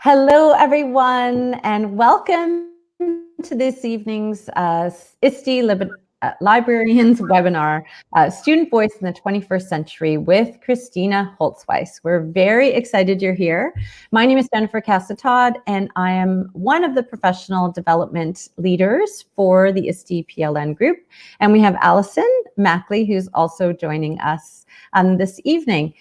Hello, everyone, and welcome to this evening's ISTE Librarians webinar, Student Voice in the 21st Century with Kristina Holzweiss. We're very excited you're here. My name is Jennifer Casa-Todd, and I am one of the professional development leaders for the ISTE PLN group. And we have Allison Mackley, who's also joining us this evening.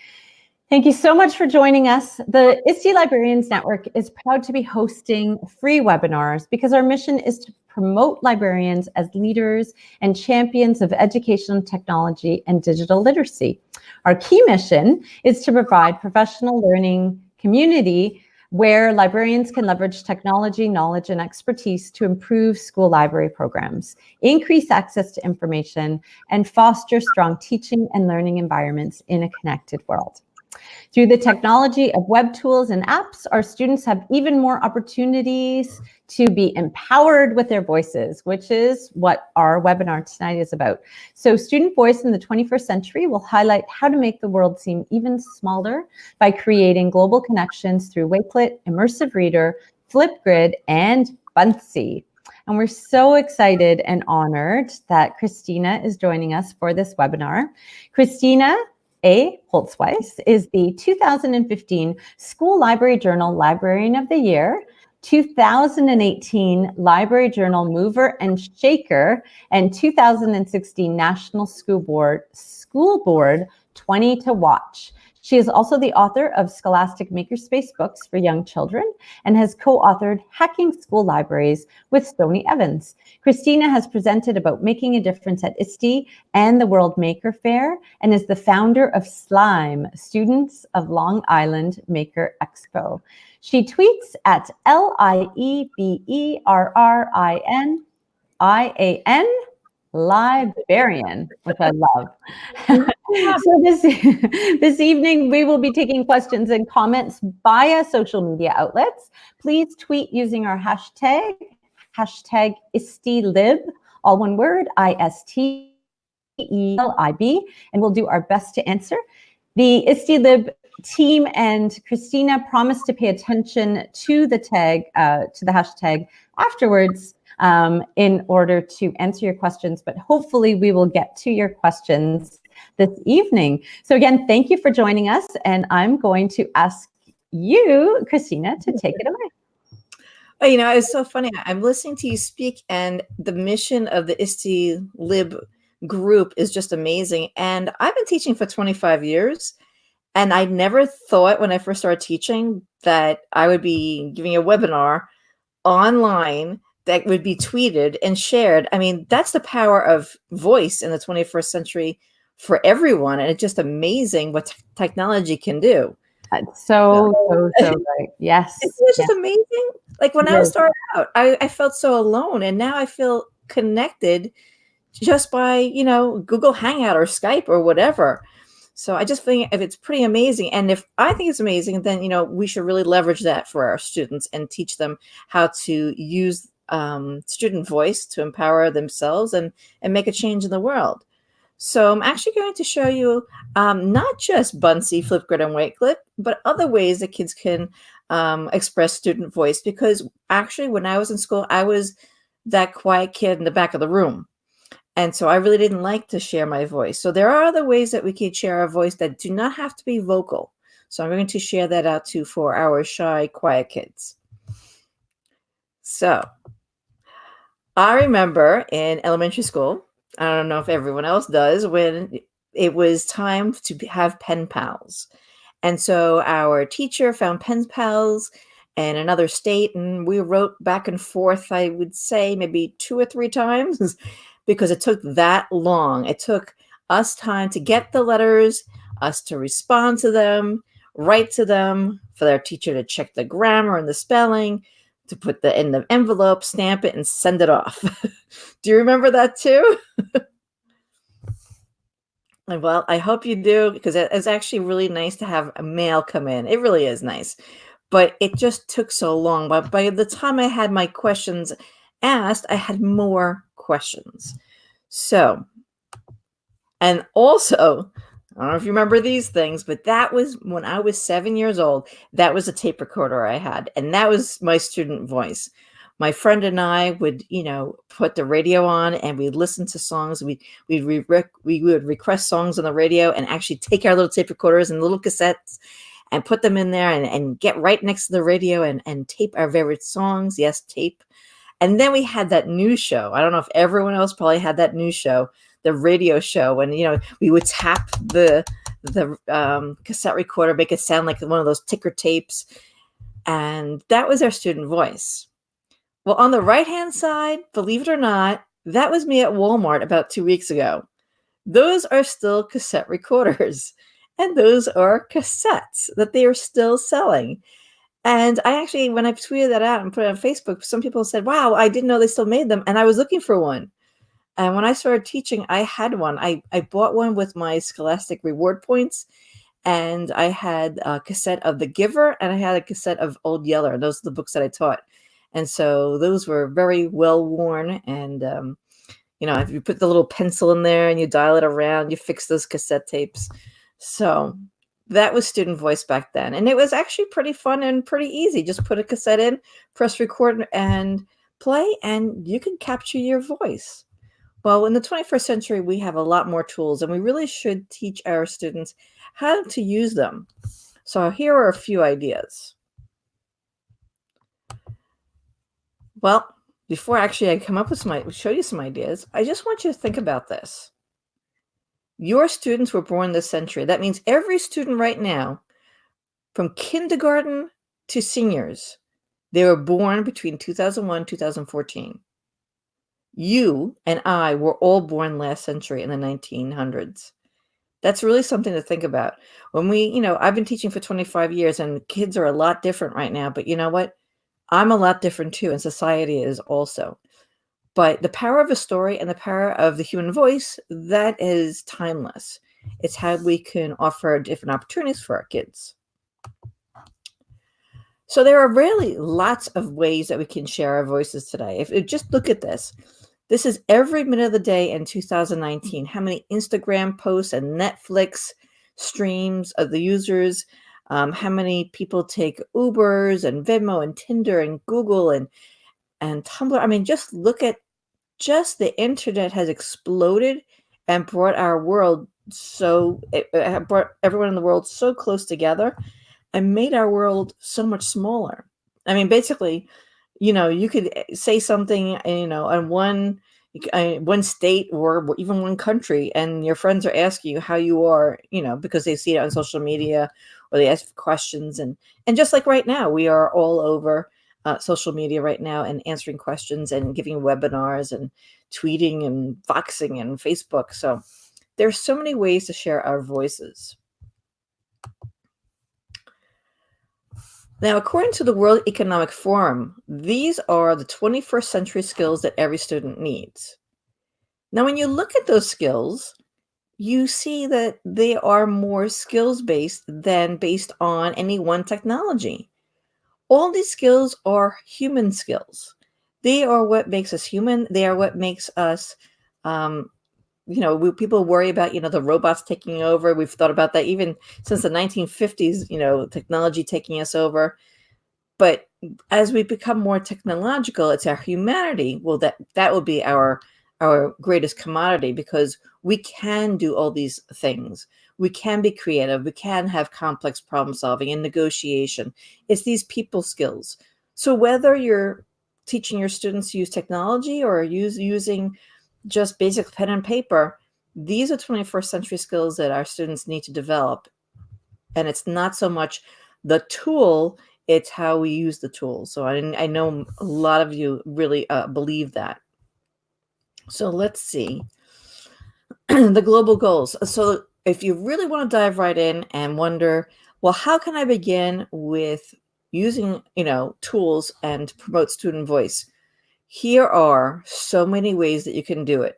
Thank you so much for joining us. The ISTE Librarians Network is proud to be hosting free webinars because our mission is to promote librarians as leaders and champions of educational technology and digital literacy. Our key mission is to provide professional learning community where librarians can leverage technology, knowledge, and expertise to improve school library programs, increase access to information, and foster strong teaching and learning environments in a connected world. Through the technology of web tools and apps, our students have even more opportunities to be empowered with their voices, which is what our webinar tonight is about. So Student Voice in the 21st Century will highlight how to make the world seem even smaller by creating global connections through Wakelet, Immersive Reader, Flipgrid, and Buncee. And we're so excited and honored that Kristina is joining us for this webinar. Kristina Holzweiss is the 2015 School Library Journal Librarian of the Year, 2018 Library Journal Mover and Shaker, and 2016 National School Board 20 to Watch. She is also the author of Scholastic Makerspace books for young children and has co-authored Hacking School Libraries with Stoney Evans. Kristina has presented about making a difference at ISTE and the World Maker Fair and is the founder of SLIME, Students of Long Island Maker Expo. She tweets at LIEBERRINIAN librarian, which I love. So this evening, we will be taking questions and comments via social media outlets. Please tweet using our hashtag ISTELib, all one word, ISTELIB, and we'll do our best to answer. The ISTELib team and Kristina promised to pay attention to the hashtag afterwards in order to answer your questions, but hopefully we will get to your questions this evening. So again, thank you for joining us, and I'm going to ask you, Kristina, to take it away. Oh, you know, it's so funny. I'm listening to you speak, and the mission of the ISTELib group is just amazing. And I've been teaching for 25 years, and I never thought when I first started teaching that I would be giving a webinar online that would be tweeted and shared. I mean, that's the power of voice in the 21st century for everyone. And it's just amazing what technology can do. So right. Yes. It's just amazing. Like when I started out, I felt so alone. And now I feel connected just by, you know, Google Hangout or Skype or whatever. So I just think if it's pretty amazing. And if I think it's amazing, then, you know, we should really leverage that for our students and teach them how to use student voice to empower themselves and make a change in the world. So I'm actually going to show you not just Buncee, Flipgrid, and Wakelet, but other ways that kids can express student voice. Because actually, when I was in school, I was that quiet kid in the back of the room. And so I really didn't like to share my voice. So there are other ways that we can share our voice that do not have to be vocal. So I'm going to share that out too for our shy, quiet kids. So I remember in elementary school, I don't know if everyone else does, when it was time to have pen pals. And so our teacher found pen pals in another state, and we wrote back and forth, I would say maybe 2 or 3 times because it took that long. It took us time to get the letters, us to respond to them, write to them, for their teacher to check the grammar and the spelling, to put in the envelope, stamp it, and send it off. Do you remember that too? Well, I hope you do, because it's actually really nice to have a mail come in. It really is nice. But it just took so long. But by the time I had my questions asked, I had more questions. So, and also, I don't know if you remember these things, but that was when I was 7 years old. That was a tape recorder I had, and that was my student voice. My friend and I would, put the radio on, and we'd listen to songs. We would request songs on the radio, and actually take our little tape recorders and little cassettes, and put them in there, and get right next to the radio, and tape our favorite songs. Yes, tape. And then we had that news show. I don't know if everyone else probably had that news show, the radio show, when we would tap the cassette recorder, make it sound like one of those ticker tapes, and that was our student voice. Well, on the right-hand side, believe it or not, that was me at Walmart about 2 weeks ago. Those are still cassette recorders, and those are cassettes that they are still selling. And I actually, when I tweeted that out and put it on Facebook, some people said, wow, I didn't know they still made them. And I was looking for one. And when I started teaching, I had one. I bought one with my Scholastic reward points. And I had a cassette of The Giver, and I had a cassette of Old Yeller. Those are the books that I taught. And so those were very well worn. And, if you put the little pencil in there and you dial it around, you fix those cassette tapes. So that was student voice back then. And it was actually pretty fun and pretty easy. Just put a cassette in, press record and play, and you can capture your voice. Well, in the 21st century, we have a lot more tools, and we really should teach our students how to use them. So here are a few ideas. Well, before actually I come up with show you some ideas, I just want you to think about this. Your students were born this century. That means every student right now, from kindergarten to seniors, they were born between 2001 and 2014. You and I were all born last century in the 1900s. That's really something to think about. When I've been teaching for 25 years, and kids are a lot different right now, but you know what? I'm a lot different too, and society is also. But the power of a story and the power of the human voice, that is timeless. It's how we can offer different opportunities for our kids. So there are really lots of ways that we can share our voices today. Just look at this. This is every minute of the day in 2019. How many Instagram posts and Netflix streams of the users, how many people take Ubers and Venmo and Tinder and Google and Tumblr. I mean, just look at the internet has exploded and brought our world it brought everyone in the world so close together and made our world so much smaller. I mean, basically, you could say something, on one state or even one country, and your friends are asking you how you are, because they see it on social media, or they ask questions. And just like right now, we are all over social media right now and answering questions and giving webinars and tweeting and voxing and Facebook. So there's so many ways to share our voices. Now, according to the World Economic Forum, these are the 21st century skills that every student needs. Now, when you look at those skills, you see that they are more skills-based than based on any one technology. All these skills are human skills. They are what makes us human. They are what makes us, people worry about, the robots taking over. We've thought about that even since the 1950s, technology taking us over. But as we become more technological, it's our humanity. Well, that will be our greatest commodity, because we can do all these things. We can be creative. We can have complex problem solving and negotiation. It's these people skills. So whether you're teaching your students to use technology or using just basic pen and paper, these are 21st century skills that our students need to develop. And it's not so much the tool, it's how we use the tool. So I know a lot of you really believe that. So let's see. The global goals. So if you really want to dive right in and wonder, well, how can I begin with using, tools and promote student voice? Here are so many ways that you can do it.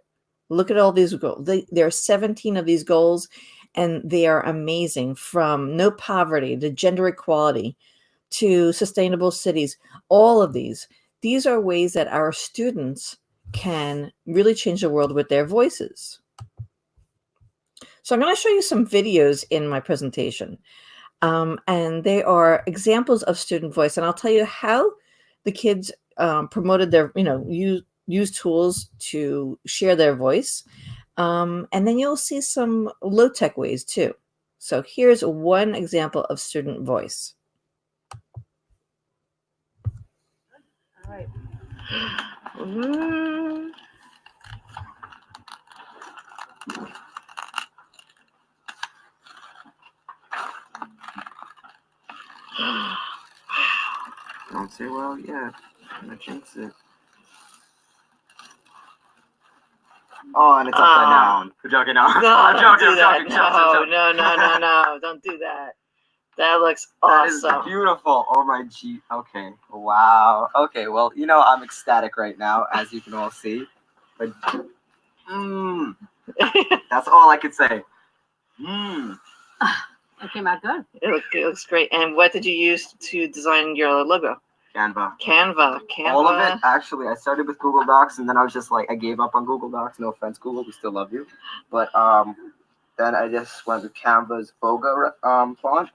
Look at all these goals. There are 17 of these goals, and they are amazing, from no poverty to gender equality to sustainable cities. All of these are ways that our students can really change the world with their voices. So I'm going to show you some videos in my presentation. And they are examples of student voice. And I'll tell you how the kids promoted their, use tools to share their voice. And then you'll see some low-tech ways too. So here's one example of student voice. All right. Don't say well yet. I'm gonna jinx it. Oh, and it's upside down. I'm joking. No, I'm joking. I'm joking. No. Don't do that. That looks awesome. That is beautiful. Oh my G. Okay. Wow. Okay. Well, I'm ecstatic right now, as you can all see. But that's all I could say. It came out good. It looks great. And what did you use to design your logo? Canva. All of it, actually. I started with Google Docs, and then I was just like, I gave up on Google Docs. No offense, Google, we still love you. But then I just went with Canva's Boga font,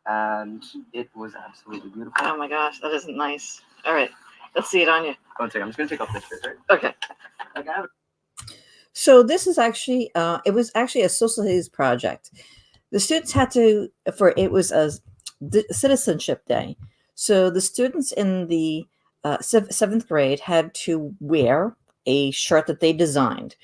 and it was absolutely beautiful. Oh my gosh, that isn't nice. All right, let's see it on you. One second, I'm just gonna take off this shirt, right? Okay. So this is actually, it was actually a social studies project. The students had to, it was a citizenship day. So the students in the 7th grade had to wear a shirt that they designed.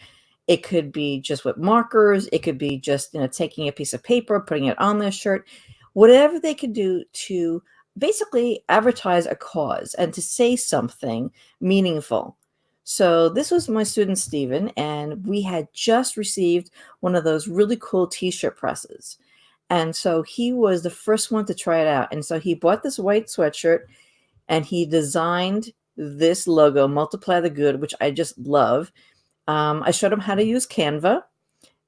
It could be just with markers. It could be just, taking a piece of paper, putting it on their shirt, whatever they could do to basically advertise a cause and to say something meaningful. So this was my student, Stephen, and we had just received one of those really cool t-shirt presses. And so he was the first one to try it out. And so he bought this white sweatshirt and he designed this logo, Multiply the Good, which I just love. I showed him how to use Canva.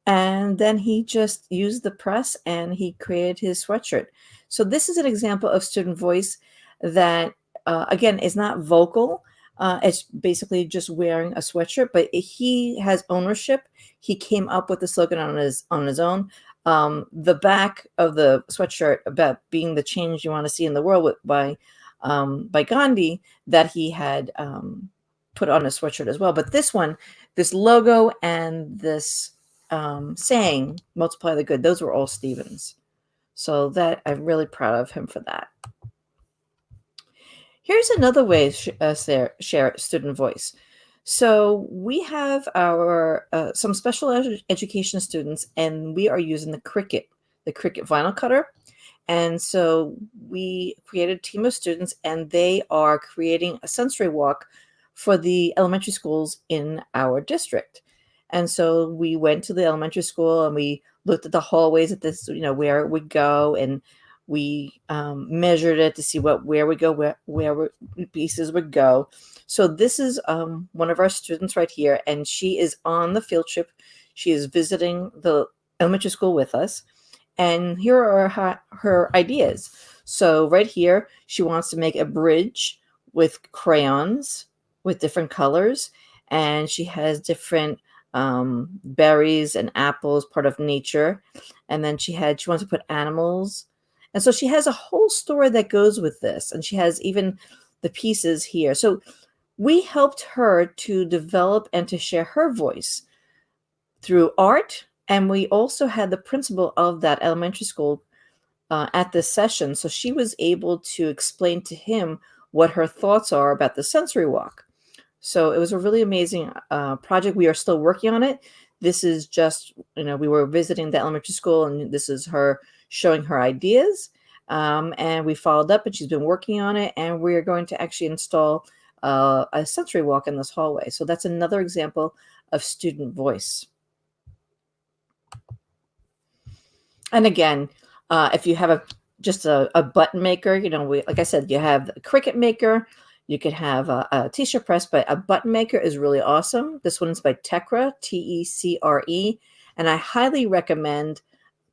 And then he just used the press and he created his sweatshirt. So this is an example of student voice that, again, is not vocal. It's basically just wearing a sweatshirt, but he has ownership. He came up with the slogan on his own. The back of the sweatshirt about being the change you want to see in the world by Gandhi, that he had put on a sweatshirt as well. But this one, this logo and this saying, multiply the good, those were all Stephen's. So that I'm really proud of him for that. Here's another way to share student voice. So we have our some special education students, and we are using the Cricut vinyl cutter. And so we created a team of students, and they are creating a sensory walk for the elementary schools in our district. And so we went to the elementary school and we looked at the hallways at this, where it would go, and we measured it to see where we go, where pieces would go. So this is one of our students right here, and she is on the field trip. She is visiting the elementary school with us, and here are her ideas. So right here, she wants to make a bridge with crayons with different colors, and she has different berries and apples, part of nature, and then she wants to put animals. And so she has a whole story that goes with this, and she has even the pieces here. So we helped her to develop and to share her voice through art, and we also had the principal of that elementary school at this session, so she was able to explain to him what her thoughts are about the sensory walk. So it was a really amazing project. We are still working on it. This is just, we were visiting the elementary school, and this is her showing her ideas. And we followed up, and she's been working on it. And we're going to actually install a sensory walk in this hallway. So that's another example of student voice. And again, if you have just a button maker, like I said, you have a Cricut maker. You could have a t-shirt press, but a button maker is really awesome. This one's by Tecre, T-E-C-R-E. And I highly recommend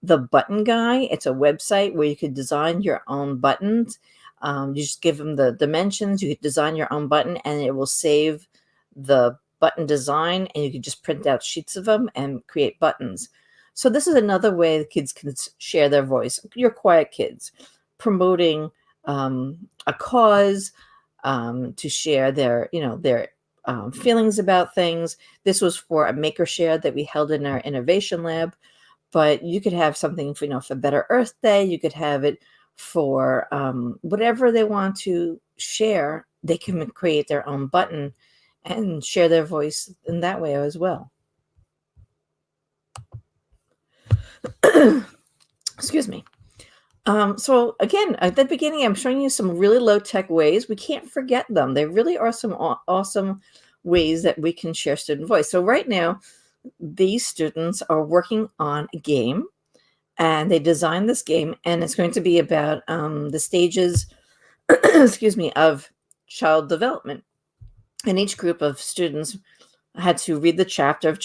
the Button Guy. It's a website where you could design your own buttons. You just give them the dimensions. You could design your own button, and it will save the button design, and you could just print out sheets of them and create buttons. So this is another way the kids can share their voice. Your quiet kids, promoting a cause, to share their, their feelings about things. This was for a maker share that we held in our innovation lab, but you could have something for, for Better Earth Day. You could have it for whatever they want to share. They can create their own button and share their voice in that way as well. Excuse me. So again, at the beginning, I'm showing you some really low-tech ways. We can't forget them. There really are some awesome ways that we can share student voice. So right now, these students are working on a game, and they designed this game, and it's going to be about the stages, excuse me, of child development. And each group of students had to read the chapter of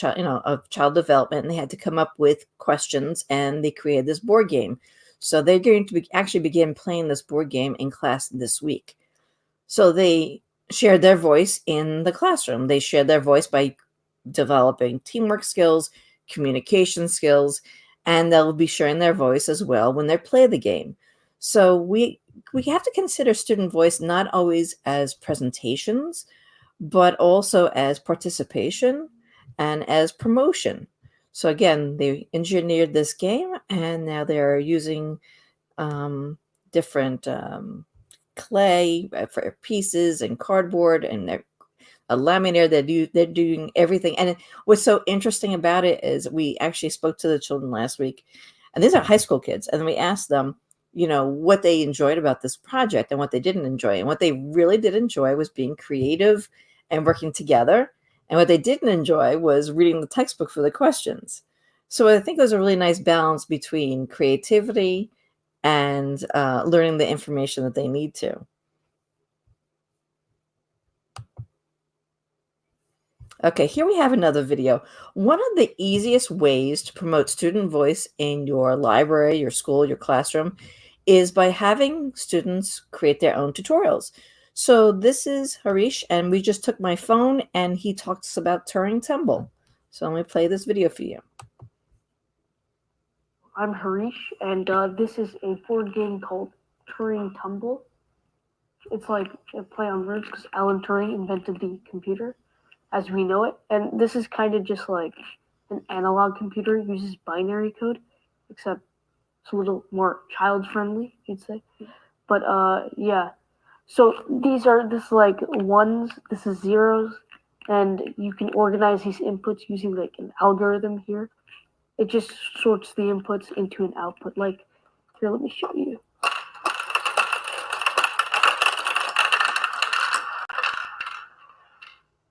child development, and they had to come up with questions, and they created this board game. So they're going to actually begin playing this board game in class this week. So they shared their voice in the classroom. They shared their voice by developing teamwork skills, communication skills, and they'll be sharing their voice as well when they play the game. So we have to consider student voice not always as presentations, but also as participation and as promotion. So again, they engineered this game, and now they're using different clay for pieces and cardboard, and they're a laminator. They're doing everything. And what's so interesting about it is we actually spoke to the children last week, and these are high school kids, and we asked them, what they enjoyed about this project and what they didn't enjoy. And what they really did enjoy was being creative and working together. And what they didn't enjoy was reading the textbook for the questions. So I think there's a really nice balance between creativity and learning the information that they need to. Okay, here we have another video. One of the easiest ways to promote student voice in your library, your school, your classroom is by having students create their own tutorials. So this is Harish, and we just took my phone, and he talks about Turing Tumble. So let me play this video for you. I'm Harish, and this is a board game called Turing Tumble. It's like a play on words because Alan Turing invented the computer as we know it. And this is kind of just like an analog computer. It uses binary code, except it's a little more child-friendly, you'd say. But yeah. So these are like ones, this is zeros, and you can organize these inputs using like an algorithm here. It just sorts the inputs into an output. Like, here, let me show you.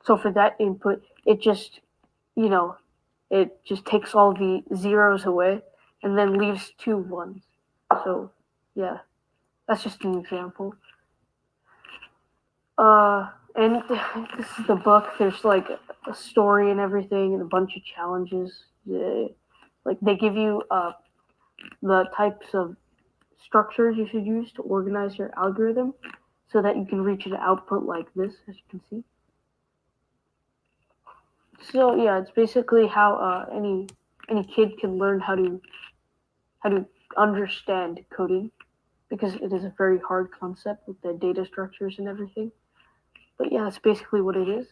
So for that input, it just, it just takes all the zeros away and then leaves 2 ones. So yeah, that's just an example. And this is the book. There's like a story and everything and a bunch of challenges. Like they give you the types of structures you should use to organize your algorithm so that you can reach an output like this, as you can see. So yeah, it's basically how any kid can learn how to understand coding, because it is a very hard concept with the data structures and everything. But yeah, that's basically what it is.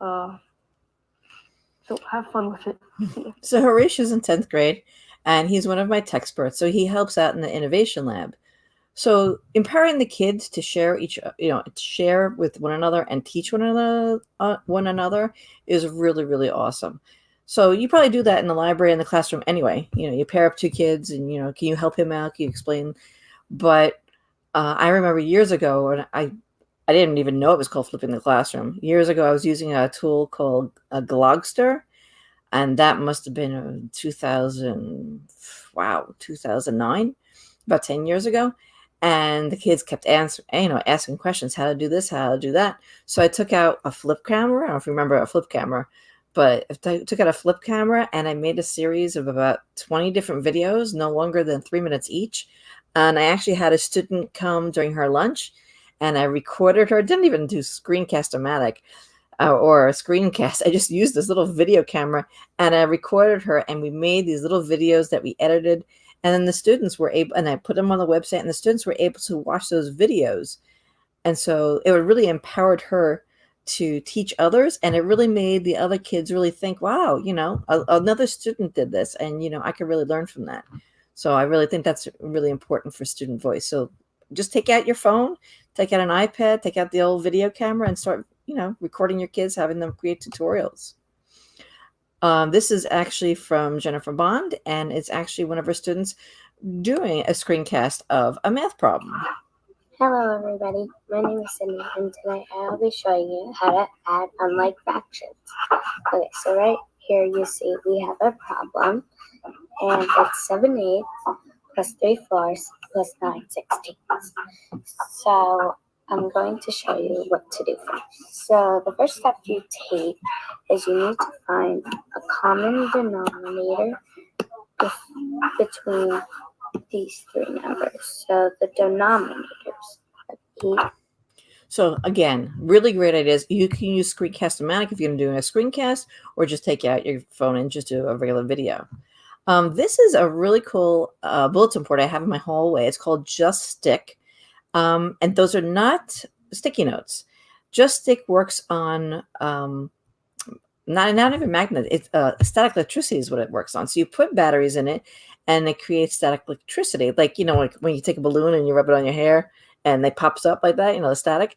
So have fun with it. So Harish is in 10th grade, and he's one of my tech experts. So he helps out in the innovation lab. So empowering the kids to share share with one another and teach one another is really, really awesome. So you probably do that in the library, in the classroom anyway. You pair up 2 kids, and can you help him out? Can you explain? But I remember years ago, and I didn't even know it was called Flipping the Classroom. Years ago, I was using a tool called a Glogster, and that must have been 2009, about 10 years ago. And the kids kept asking questions, how to do this, how to do that. So I took out a flip camera. I don't know if you remember a flip camera, but I took out a flip camera, and I made a series of about 20 different videos, no longer than 3 minutes each. And I actually had a student come during her lunch, and I recorded her. Didn't even do Screencast-O-Matic. or a screencast. I just used this little video camera and I recorded her, and we made these little videos that we edited. And then the students were able, and I put them on the website, and the students were able to watch those videos. And so it really empowered her to teach others. And it really made the other kids really think, wow, another student did this, and, I could really learn from that. So I really think that's really important for student voice. So just take out your phone, take out an iPad, take out the old video camera, and start, recording your kids, having them create tutorials. This is actually from Jennifer Bond, and it's actually one of her students doing a screencast of a math problem. Hello everybody, my name is Cindy, and today I'll be showing you how to add unlike fractions. Okay, so right here you see we have a problem, and it's 7/8 plus 3/4 plus 9/16. So I'm going to show you what to do first. So the first step you take is you need to find a common denominator between these three numbers. So the denominators of each. So again, really great ideas. You can use Screencast-O-Matic if you're doing a screencast, or just take out your phone and just do a regular video. This is a really cool bulletin board I have in my hallway. It's called Just Stick. And those are not sticky notes. Just Stick works on not even magnet. It's static electricity is what it works on. So you put batteries in it, and it creates static electricity. Like, like when you take a balloon and you rub it on your hair and it pops up like that, the static.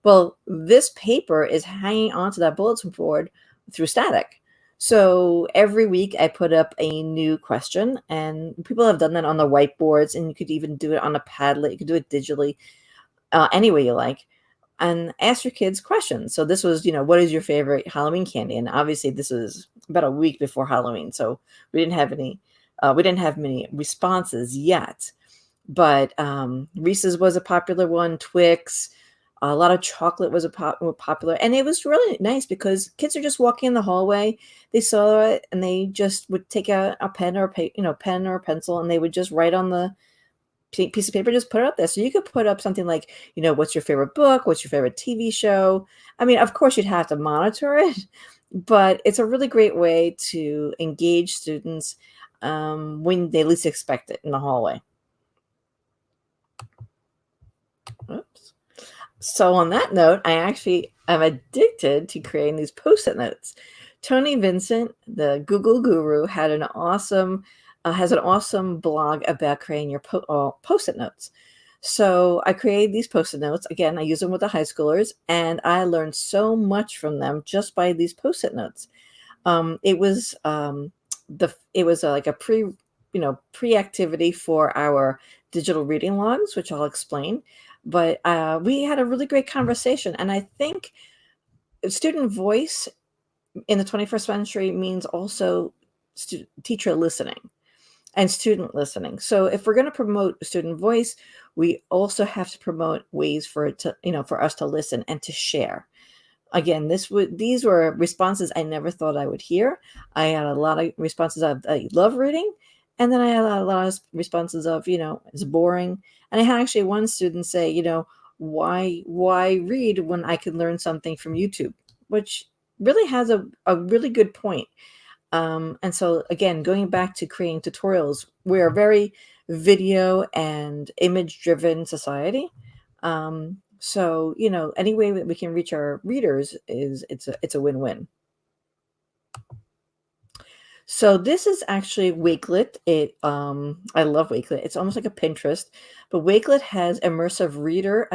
Well, this paper is hanging onto that bulletin board through static. So every week I put up a new question, and people have done that on the whiteboards, and you could even do it on a Padlet. You could do it digitally, any way you like, and ask your kids questions. So this was, what is your favorite Halloween candy? And obviously this was about a week before Halloween, so we didn't have many responses yet. But Reese's was a popular one, Twix, a lot of chocolate was popular. And it was really nice because kids are just walking in the hallway. They saw it, and they just would take a pen or pen or a pencil, and they would just write on the piece of paper, just put it up there. So you could put up something like, what's your favorite book? What's your favorite TV show? I mean, of course you'd have to monitor it, but it's a really great way to engage students when they least expect it in the hallway. Oops. So on that note, I actually am addicted to creating these Post-it notes. Tony Vincent, the Google guru, has an awesome blog about creating your Post-it notes. So I created these Post-it notes. Again, I use them with the high schoolers, and I learned so much from them just by these Post-it notes. It was like a pre-activity for our digital reading logs, which I'll explain. But we had a really great conversation, and I think student voice in the 21st century means also teacher listening and student listening. So if we're going to promote student voice, we also have to promote ways for it to, for us to listen and to share. Again, these were responses I never thought I would hear. I had a lot of responses of I love reading, and then I had a lot of responses of, it's boring. And I had actually one student say, why read when I can learn something from YouTube, which really has a really good point. And so again, going back to creating tutorials, we're a very video and image driven society. So, any way that we can reach our readers it's a win-win. So this is actually Wakelet. I love Wakelet. It's almost like a Pinterest, but Wakelet has Immersive Reader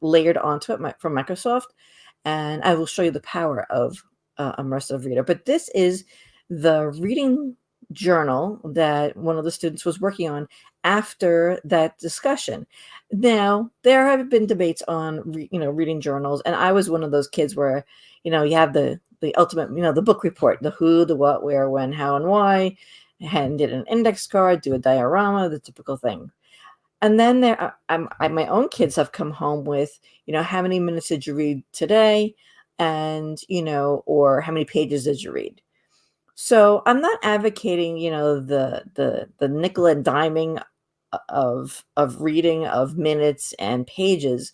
layered onto it from Microsoft, and I will show you the power of Immersive Reader. But this is the reading journal that one of the students was working on after that discussion. Now, there have been debates on reading journals, and I was one of those kids where you have the ultimate, the book report, the who, the what, where, when, how, and why, and did an index card, do a diorama, the typical thing. And then my own kids have come home with, how many minutes did you read today? And, or how many pages did you read? So I'm not advocating, the nickel and diming of reading of minutes and pages,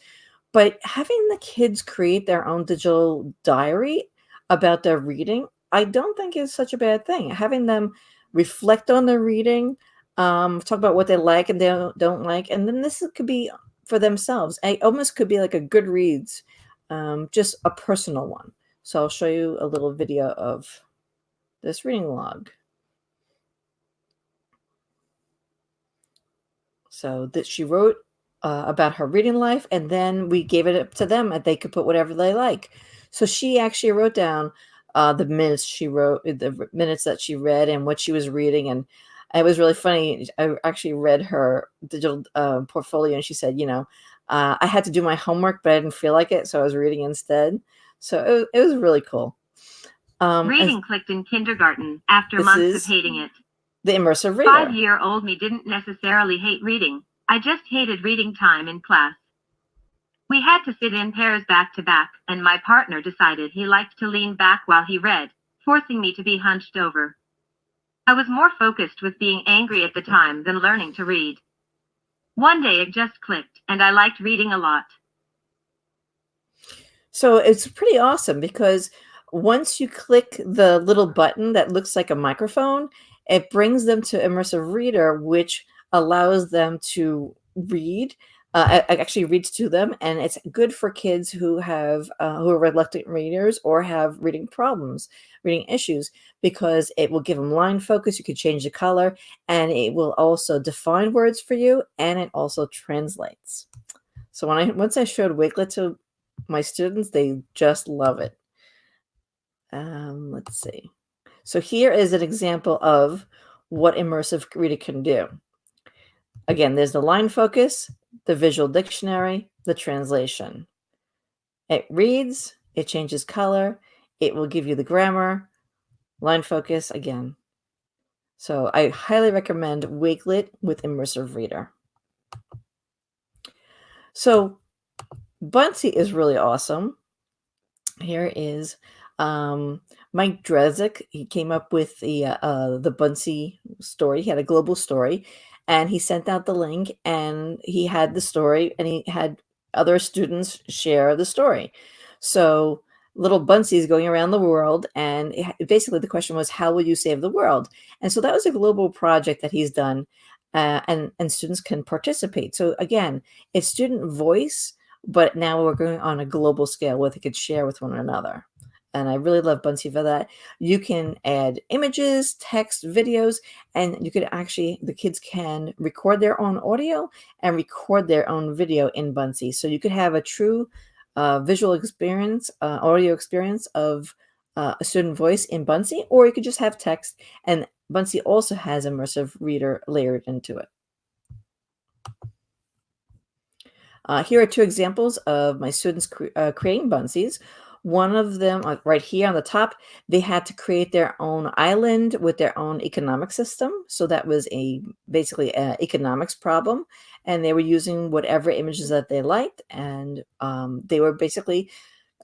But having the kids create their own digital diary about their reading, I don't think is such a bad thing. Having them reflect on their reading, talk about what they like and they don't like, and then this could be for themselves. It almost could be like a Goodreads, just a personal one. So I'll show you a little video of this reading log. So that she wrote about her reading life, and then we gave it up to them and they could put whatever they like. So she actually wrote down the minutes she wrote, the minutes that she read and what she was reading. And it was really funny. I actually read her digital portfolio, and she said, I had to do my homework, but I didn't feel like it, so I was reading instead. So it was really cool. Reading clicked in kindergarten after months of hating it. The Immersive Reader. 5-year-old me didn't necessarily hate reading. I just hated reading time in class. We had to sit in pairs back to back, and my partner decided he liked to lean back while he read, forcing me to be hunched over. I was more focused with being angry at the time than learning to read. One day it just clicked, and I liked reading a lot. So it's pretty awesome because once you click the little button that looks like a microphone, it brings them to Immersive Reader, which allows them to read. Actually reads to them, and it's good for kids who have who are reluctant readers or have reading problems, reading issues, because it will give them line focus. You could change the color, and it will also define words for you, and it also translates. So once I showed Wakelet to my students, they just love it. Let's see. So here is an example of what Immersive Reader can do. Again, there's the line focus, the visual dictionary, the translation. It reads, it changes color, it will give you the grammar, line focus again. So I highly recommend Wakelet with Immersive Reader. So Buncee is really awesome. Here is Mike Drezick. He came up with the Buncee story. He had a global story, and he sent out the link, and he had the story, and he had other students share the story. So little Buncee is going around the world, and basically the question was, how will you save the world? And so that was a global project that he's done, and students can participate. So again, it's student voice, but now we're going on a global scale where they could share with one another. And I really love Buncee for that. You can add images, text, videos, and you could actually, the kids can record their own audio and record their own video in Buncee. So you could have a true visual experience, audio experience of a student voice in Buncee, or you could just have text, and Buncee also has Immersive Reader layered into it. Here are two examples of my students creating Buncees. One of them, right here on the top, they had to create their own island with their own economic system. So that was basically an economics problem. And they were using whatever images that they liked. And they were basically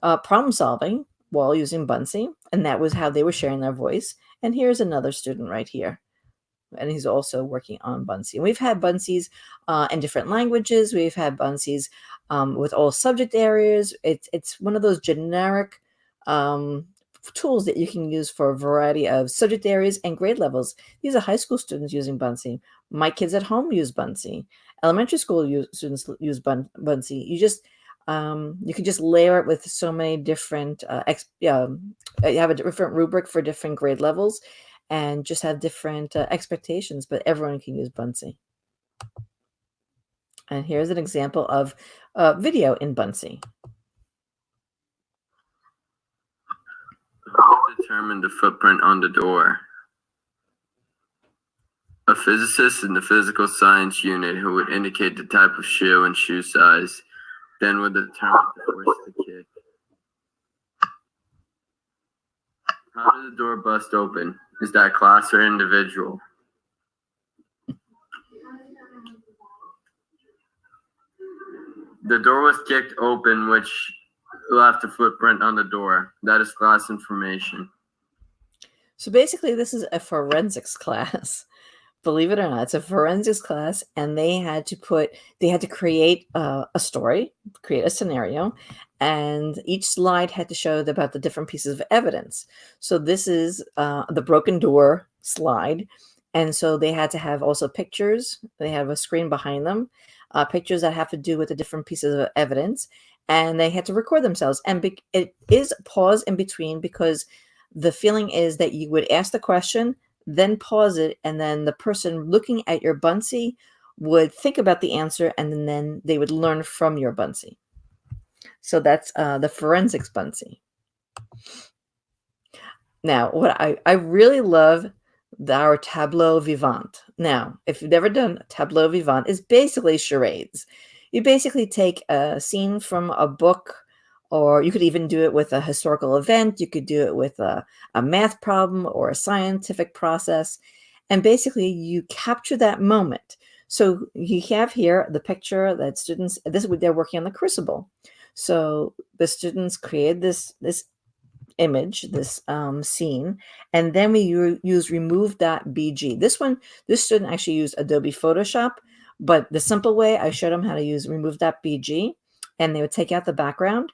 problem solving while using Buncee. And that was how they were sharing their voice. And here's another student right here. And he's also working on Buncee. And we've had Buncees in different languages. We've had Buncees with all subject areas. It's one of those generic tools that you can use for a variety of subject areas and grade levels. These are high school students using Buncee. My kids at home use Buncee. Elementary school students use Buncee. You can just layer it with so many different, you have a different rubric for different grade levels, and just have different expectations, but everyone can use Buncee. And here's an example of video in Buncee. Who determined the footprint on the door? A physicist in the physical science unit who would indicate the type of shoe and shoe size, then would determine the force to kick. How did the door bust open? Is that class or individual? The door was kicked open, which left a footprint on the door. That is class information. So basically, this is a forensics class believe it or not, it's a forensics class, and they had to create a story, create a scenario, and each slide had to show about the different pieces of evidence. So this is the broken door slide, and so they had to have also pictures. They have a screen behind them, pictures that have to do with the different pieces of evidence, and they had to record themselves. And it is a pause in between, because the feeling is that you would ask the question, then pause it, and then the person looking at your Buncee would think about the answer, and then they would learn from your Buncee. So that's the forensics Buncee. Now, what I really love our Tableau Vivant. Now, if you've never done Tableau Vivant, is basically charades. You basically take a scene from a book, or you could even do it with a historical event. You could do it with a math problem or a scientific process. And basically, you capture that moment. So you have here the picture that students, they're working on the crucible. So the students created this image, this scene, and then we use remove.bg. This student actually used Adobe Photoshop, but the simple way, I showed them how to use remove.bg, and they would take out the background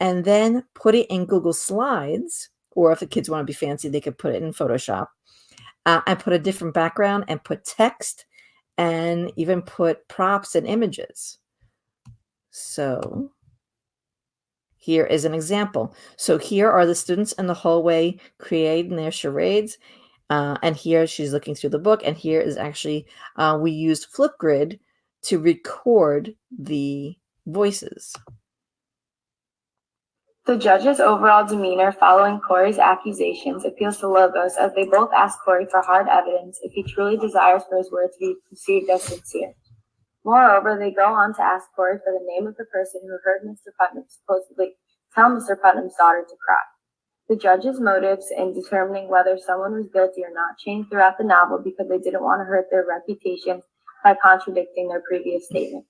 and then put it in Google Slides, or if the kids want to be fancy, they could put it in Photoshop, and put a different background and put text and even put props and images. So here is an example. So here are the students in the hallway creating their charades. And here she's looking through the book. And here is actually, we used Flipgrid to record the voices. The judge's overall demeanor following Corey's accusations appeals to Logos, as they both ask Corey for hard evidence if he truly desires for his word to be perceived as sincere. Moreover, they go on to ask Corey for the name of the person who heard Mr. Putnam supposedly tell Mr. Putnam's daughter to cry. The judge's motives in determining whether someone was guilty or not changed throughout the novel because they didn't want to hurt their reputations by contradicting their previous statements.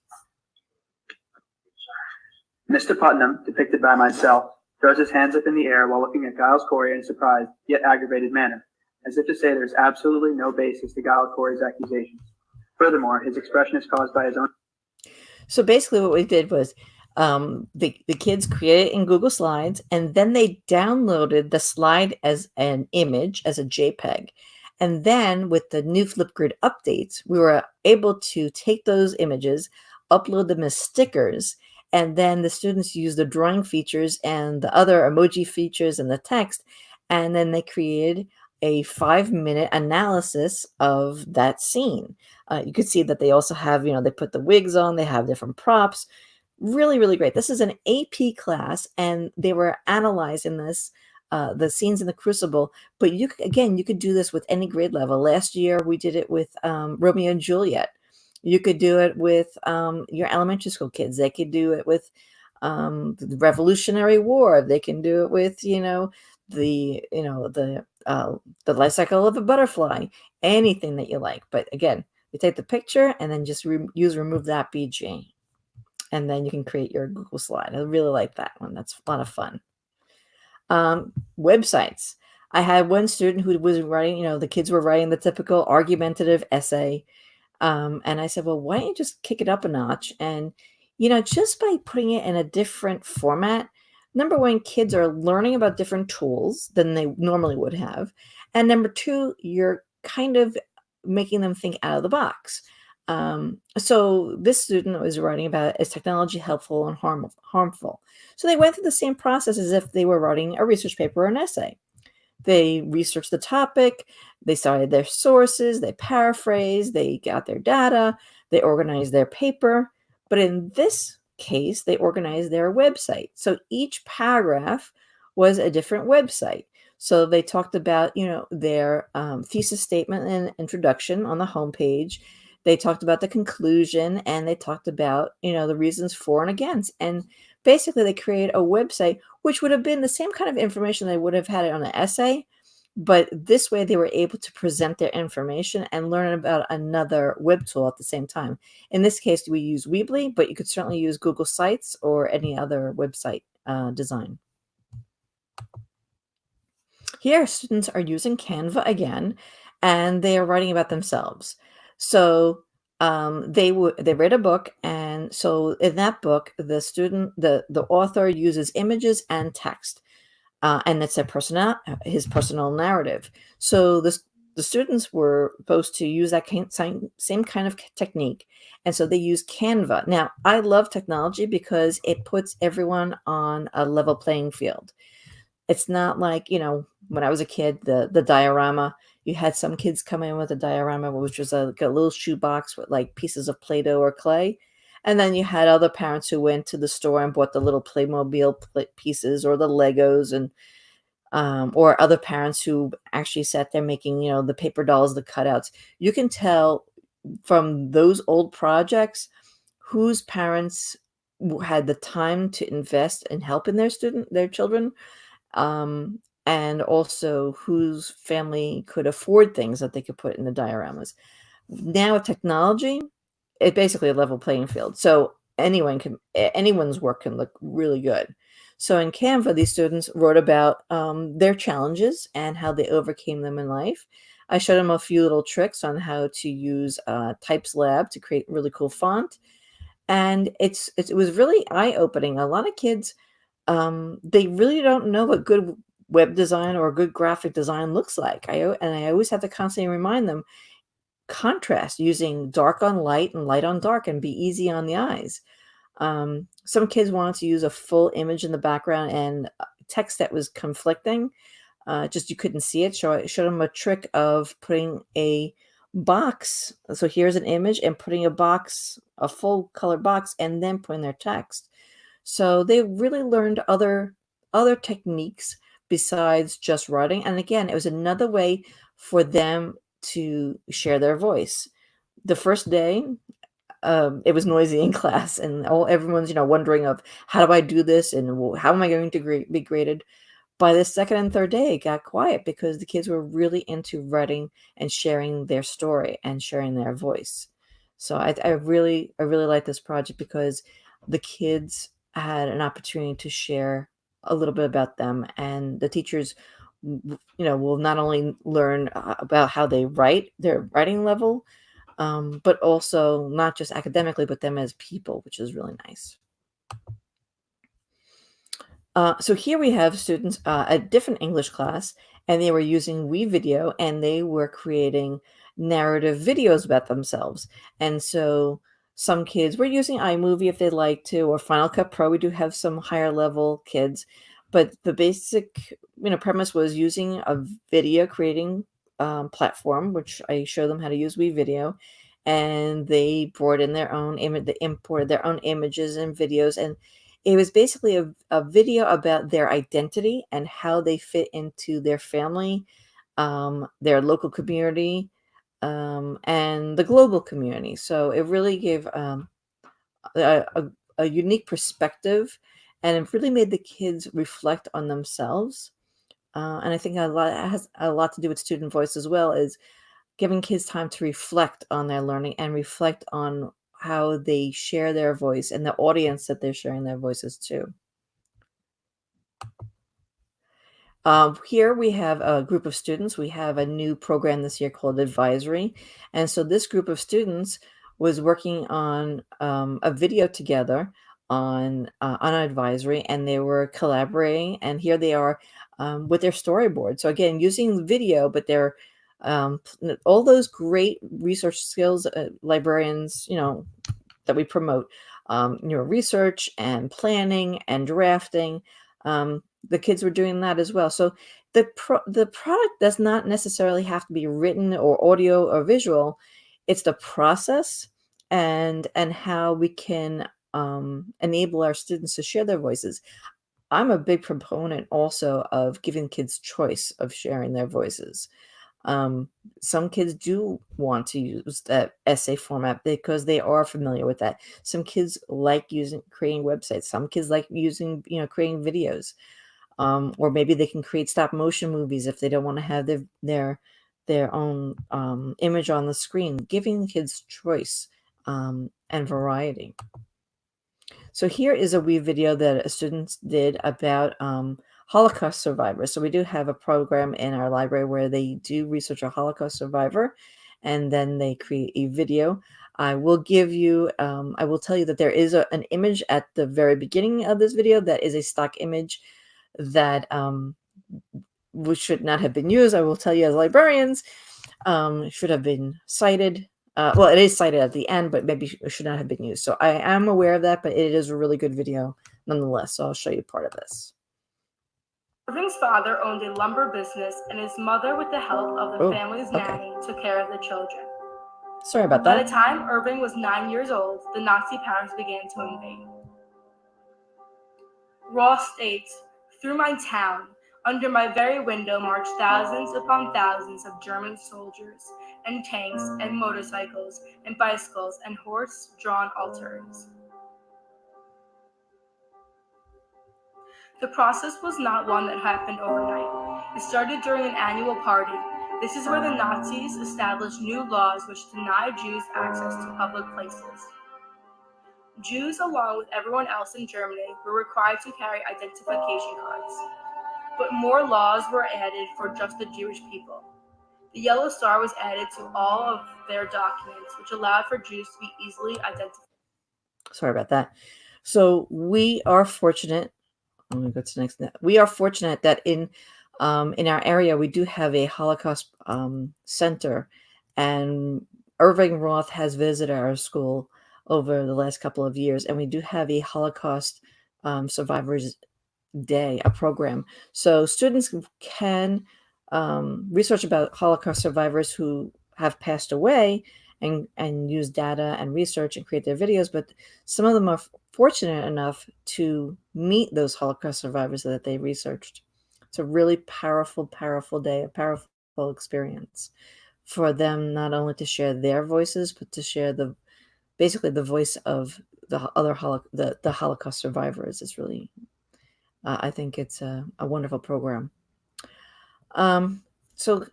Mr. Putnam, depicted by myself, throws his hands up in the air while looking at Giles Corey in a surprised yet aggravated manner, as if to say there is absolutely no basis to Giles Corey's accusations. Furthermore, his expression is caused by his own. So basically what we did was the kids created it in Google Slides, and then they downloaded the slide as an image, as a JPEG. And then with the new Flipgrid updates, we were able to take those images, upload them as stickers, and then the students used the drawing features and the other emoji features and the text, and then they created a 5-minute analysis of that scene. You could see that they also have, they put the wigs on, they have different props. Really, really great. This is an AP class, and they were analyzing this, the scenes in the Crucible. But you could do this with any grade level. Last year, we did it with Romeo and Juliet. You could do it with your elementary school kids. They could do it with the Revolutionary War. They can do it with, the life cycle of a butterfly. Anything that you like. But again, you take the picture and then just use remove.bg. And then you can create your Google slide. I really like that one. That's a lot of fun. Websites. I had one student who was writing, the kids were writing the typical argumentative essay. And I said, well, why don't you just kick it up a notch? And, just by putting it in a different format, number one, kids are learning about different tools than they normally would have. And number two, you're kind of making them think out of the box. So this student was writing about, is technology helpful and harmful? So they went through the same process as if they were writing a research paper or an essay. They researched the topic, they cited their sources, they paraphrased, they got their data, they organized their paper. But in this case, they organized their website. So each paragraph was a different website. So they talked about, their thesis statement and introduction on the homepage. They talked about the conclusion, and they talked about, the reasons for and against. And basically, they created a website, which would have been the same kind of information they would have had it on an essay. But this way, they were able to present their information and learn about another web tool at the same time. In this case, we use Weebly, but you could certainly use Google Sites or any other website design. Here, students are using Canva again, and they are writing about themselves. So they read a book, and so in that book, the author uses images and text, and it's his personal narrative. So the students were supposed to use that same kind of technique, and so they use Canva. Now, I love technology because it puts everyone on a level playing field. It's not like, when I was a kid, the diorama, you had some kids come in with a diorama, which was like a little shoebox with like pieces of Play-Doh or clay. And then you had other parents who went to the store and bought the little Playmobil pieces or the Legos, and or other parents who actually sat there making, the paper dolls, the cutouts. You can tell from those old projects whose parents had the time to invest in helping their children, and also whose family could afford things that they could put in the dioramas. Now with technology, it's basically a level playing field. So anyone's work can look really good. So in Canva, these students wrote about their challenges and how they overcame them in life. I showed them a few little tricks on how to use Types Lab to create really cool font. And it was really eye-opening. A lot of kids, they really don't know what good web design or good graphic design looks like. I always have to constantly remind them, contrast, using dark on light and light on dark, and be easy on the eyes. Some kids wanted to use a full image in the background and text that was conflicting. Just you couldn't see it. So I showed them a trick of putting a box. So here's an image, and putting a full color box, and then putting their text. So they really learned other techniques besides just writing. And again, it was another way for them to share their voice. The first day, it was noisy in class, and everyone's wondering of, how do I do this, and how am I going to be graded? By the second and third day, it got quiet because the kids were really into writing and sharing their story and sharing their voice. So I really like this project because the kids had an opportunity to share a little bit about them, and the teachers will not only learn about how they write, their writing level, but also not just academically, but them as people, which is really nice. So here we have students, a different English class, and they were using WeVideo, and they were creating narrative videos about themselves. And so some kids were using iMovie if they'd like to, or Final Cut Pro. We do have some higher level kids, but the basic premise was using a video creating platform, which I show them how to use WeVideo, and they brought in their own image, they imported their own images and videos, and it was basically a video about their identity and how they fit into their family, their local community, and the global community. So it really gave a unique perspective, and it really made the kids reflect on themselves. And I think it has a lot to do with student voice as well, is giving kids time to reflect on their learning and reflect on how they share their voice and the audience that they're sharing their voices to. Here we have a group of students. We have a new program this year called Advisory. And so this group of students was working on a video together on Advisory, and they were collaborating. And here they are with their storyboard. So again, using video, but they're all those great research skills, librarians, that we promote, research and planning and drafting. The kids were doing that as well. So the product does not necessarily have to be written or audio or visual. It's the process and how we can enable our students to share their voices. I'm a big proponent also of giving kids choice of sharing their voices. Some kids do want to use that essay format because they are familiar with that. Some kids like creating websites. Some kids like creating videos. Or maybe they can create stop motion movies if they don't want to have their own image on the screen, giving kids choice and variety. So here is a wee video that a student did about Holocaust survivors. So we do have a program in our library where they do research a Holocaust survivor, and then they create a video. I will give you, I will tell you that there is an image at the very beginning of this video that is a stock image that which should not have been used. I will tell you, as librarians, should have been cited. Well, it is cited at the end, but maybe it should not have been used. So I am aware of that, but it is a really good video nonetheless. So I'll show you part of this. Irving's father owned a lumber business, and his mother, with the help of the family's nanny, took care of the children. Sorry about By that. the time Irving was 9 years old, the Nazi powers began to invade. Ross states, "Through my town, under my very window, marched thousands upon thousands of German soldiers, and tanks, and motorcycles, and bicycles, and horse-drawn artilleries." The process was not one that happened overnight. It started during an annual party. This is where the Nazis established new laws which denied Jews access to public places. Jews, along with everyone else in Germany, were required to carry identification cards. But more laws were added for just the Jewish people. The yellow star was added to all of their documents, which allowed for Jews to be easily identified. Sorry about that. So we are fortunate. Let me go to the next. We are fortunate that in our area we do have a Holocaust center, and Irving Roth has visited our school over the last couple of years, and we do have a Holocaust Survivors Day, a program, so students can research about Holocaust survivors who have passed away and use data and research and create their videos. But some of them are fortunate enough to meet those Holocaust survivors that they researched. It's a really powerful day, a powerful experience for them, not only to share their voices, but to share basically the voice of the other the Holocaust survivors. It's really, I think it's a wonderful program. So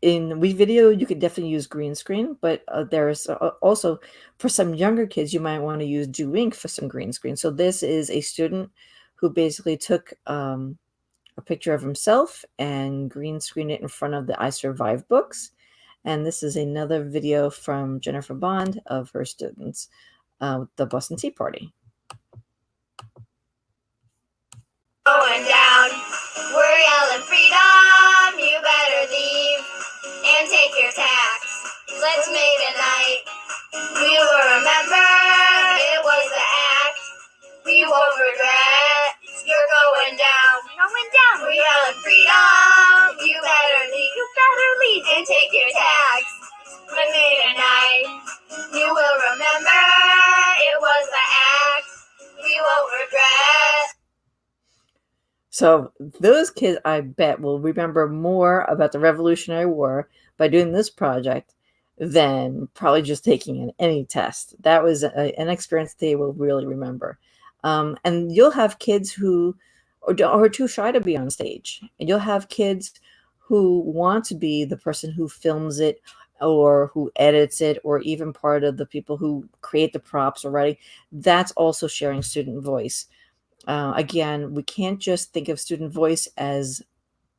in WeVideo, you could definitely use green screen, but there's also, for some younger kids, you might want to use Do Ink for some green screen. So this is a student who basically took a picture of himself and green screened it in front of the I Survive books. And this is another video from Jennifer Bond of her students, the Boston Tea Party. Going down, we're yelling freedom, you better leave and take your tax. Let's make a night, we will remember it was the act. We won't regret, you're going down, we're yelling freedom, you better leave and take your tax. Let's make a night, you will remember it was the act. We won't regret. So those kids, I bet, will remember more about the Revolutionary War by doing this project than probably just taking any test. That was an experience they will really remember. And you'll have kids who are too shy to be on stage. And you'll have kids who want to be the person who films it or who edits it, or even part of the people who create the props or writing. That's also sharing student voice. Again, we can't just think of student voice as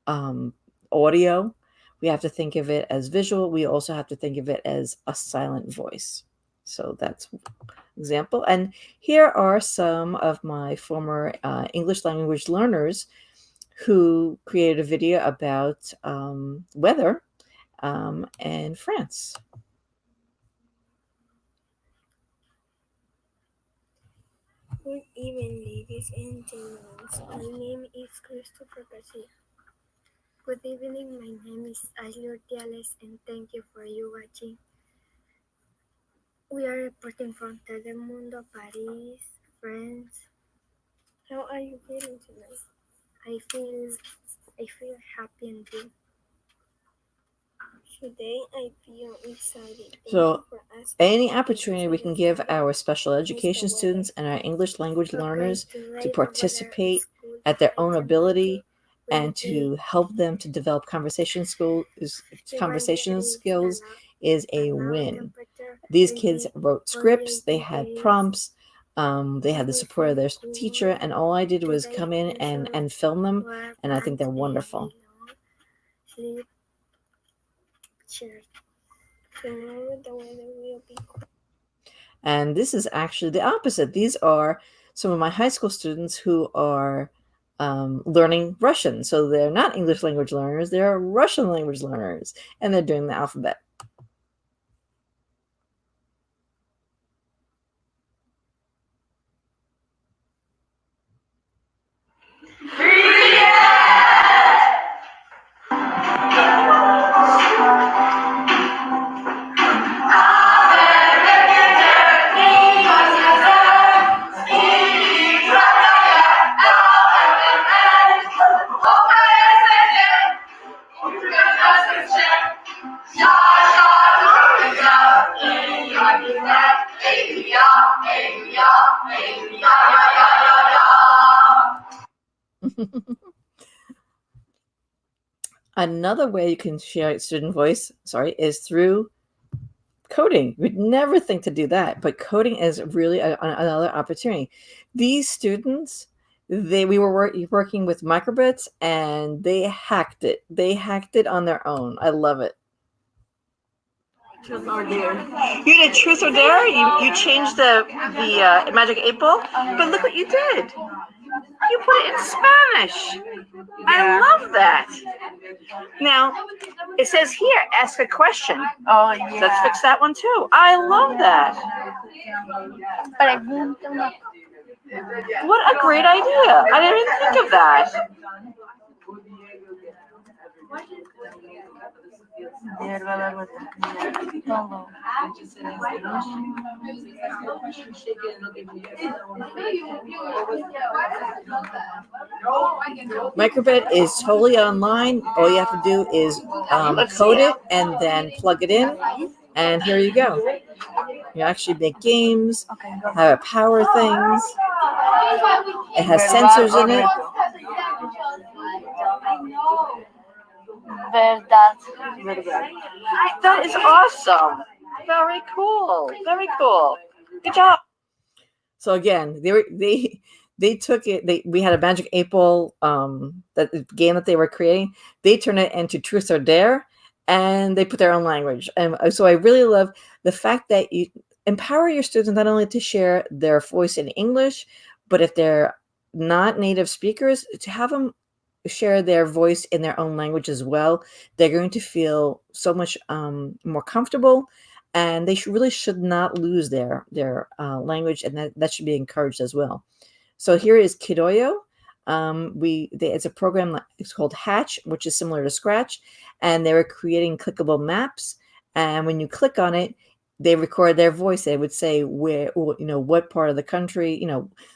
audio. We have to think of it as visual. We also have to think of it as a silent voice. So that's an example. And here are some of my former English language learners who created a video about weather in France. Good evening, ladies and gentlemen. My name is Christopher Garcia. Good evening, my name is Ashley Ortiales, and thank you for you watching. We are reporting from Telemundo, Paris, France. How are you feeling tonight? I feel happy and good. Today I feel excited. So any opportunity we can give our special education students and our English language learners to participate at their own ability and to help them to develop conversation skills is a win. These kids wrote scripts, they had prompts, They had the support of their teacher, and all I did was come in and film them, and I think they're wonderful. And this is actually the opposite. These are some of my high school students who are learning Russian. So they're not English language learners, they're Russian language learners, and they're doing the alphabet. Another way you can share student voice, is through coding. We'd never think to do that, but coding is really another opportunity. These students, we were working with microbits, and they hacked it. They hacked it on their own. I love it. Truth or dare. You did truth or dare. You changed the magic 8-ball, but look what you did. You put it in Spanish. I love that. Now, it says here, ask a question. Oh, yeah. Let's fix that one too. I love that. What a great idea. I didn't even think of that. Microbit is totally online. All you have to do is code it and then plug it in, and here you go. You actually make games, how it power things. It has sensors in it. That is awesome. Very cool. Very cool. Good job. So again, they took it. We had a magic 8-ball that game that they were creating. They turned it into truth or dare, and they put their own language. And so I really love the fact that you empower your students not only to share their voice in English, but if they're not native speakers, to have them share their voice in their own language as well. They're going to feel so much more comfortable, and they really should not lose their language, and that should be encouraged as well. So here is Kidoyo. It's a program, it's called Hatch, which is similar to Scratch, and they were creating clickable maps. And when you click on it, they record their voice. They would say where, what part of the country,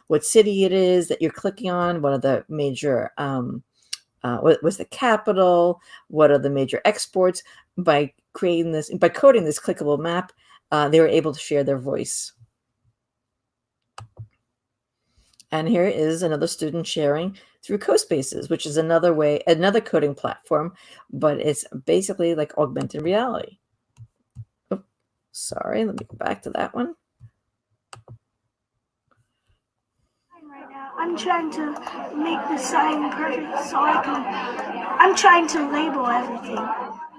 what city it is that you're clicking on, what are the major, what was the capital, what are the major exports. By coding this clickable map, they were able to share their voice. And here is another student sharing through CoSpaces, which is another coding platform, but it's basically like augmented reality. Oh, sorry, let me go back to that one. I'm trying to make the sign perfect so I'm trying to label everything.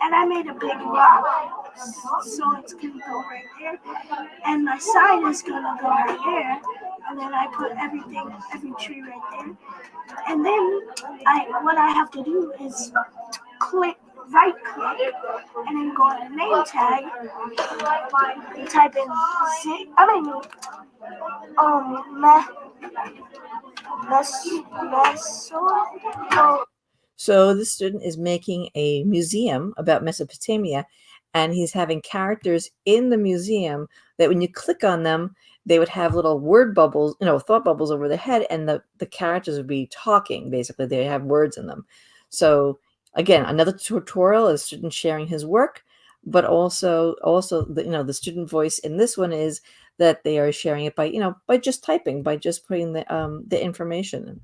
And I made a big rock, so it's going to go right there. And my sign is going to go right there. And then I put every tree right there. And then what I have to do is right click, and then go on the name tag, and type in So this student is making a museum about Mesopotamia, and he's having characters in the museum that when you click on them, they would have little word bubbles, thought bubbles over their head, and the characters would be talking. Basically, they have words in them. So again, another tutorial is student sharing his work, but also the student voice in this one is that they are sharing it by just typing, by just putting the information.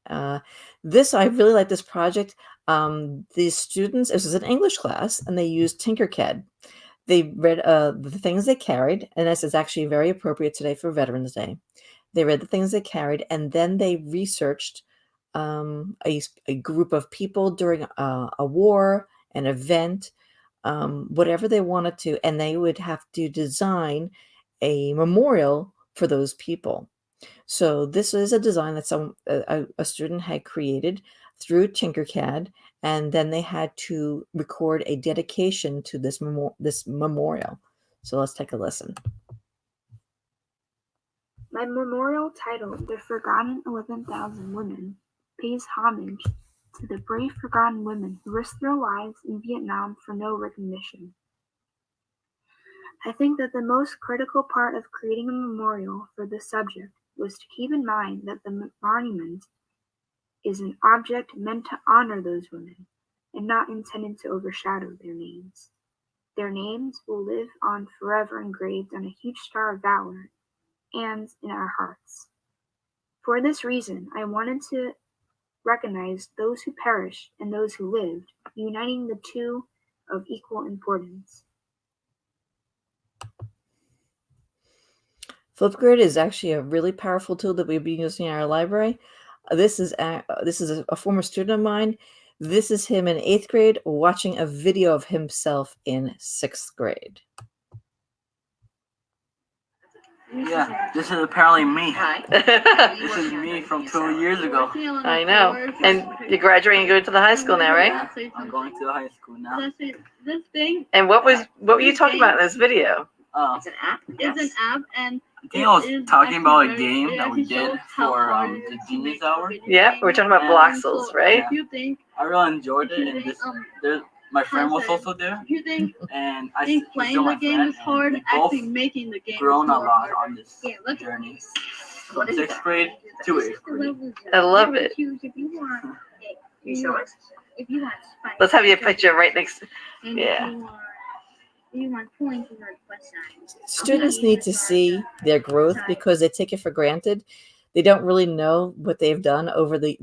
I really like this project. These students, this is an English class, and they used Tinkercad. They read the things they carried, and this is actually very appropriate today for Veterans Day. They read the things they carried, and then they researched a group of people during a war, an event, whatever they wanted to, and they would have to design a memorial for those people. So this is a design that a student had created through Tinkercad, and then they had to record a dedication to this memorial. So let's take a listen. My memorial titled The Forgotten 11,000 Women pays homage to the brave forgotten women who risked their lives in Vietnam for no recognition. I think that the most critical part of creating a memorial for this subject was to keep in mind that the monument is an object meant to honor those women and not intended to overshadow their names. Their names will live on forever engraved on a huge star of valor and in our hearts. For this reason, I wanted to recognize those who perished and those who lived, uniting the two of equal importance. Flipgrid is actually a really powerful tool that we've been using in our library. This is a former student of mine. This is him in 8th grade watching a video of himself in 6th grade. Yeah, this is apparently me. Hi. This is me from 2 years ago. I know. And you're graduating and going to the high school now, right? I'm going to the high school now. And what were you talking about in this video? It's an app? Yes. It's an app, and I think I was talking about a game that we did for the Genius Hour. Yeah, we're talking about Bloxels, right? Yeah. I really enjoyed it, and my friend was also there. If you think and playing the game is hard, actually making the game grown is a more lot hard. on this journey. From 6th grade to 8th grade. I love it. Let's have your picture right next to yeah. Students need to see their growth because they take it for granted. They don't really know what they've done they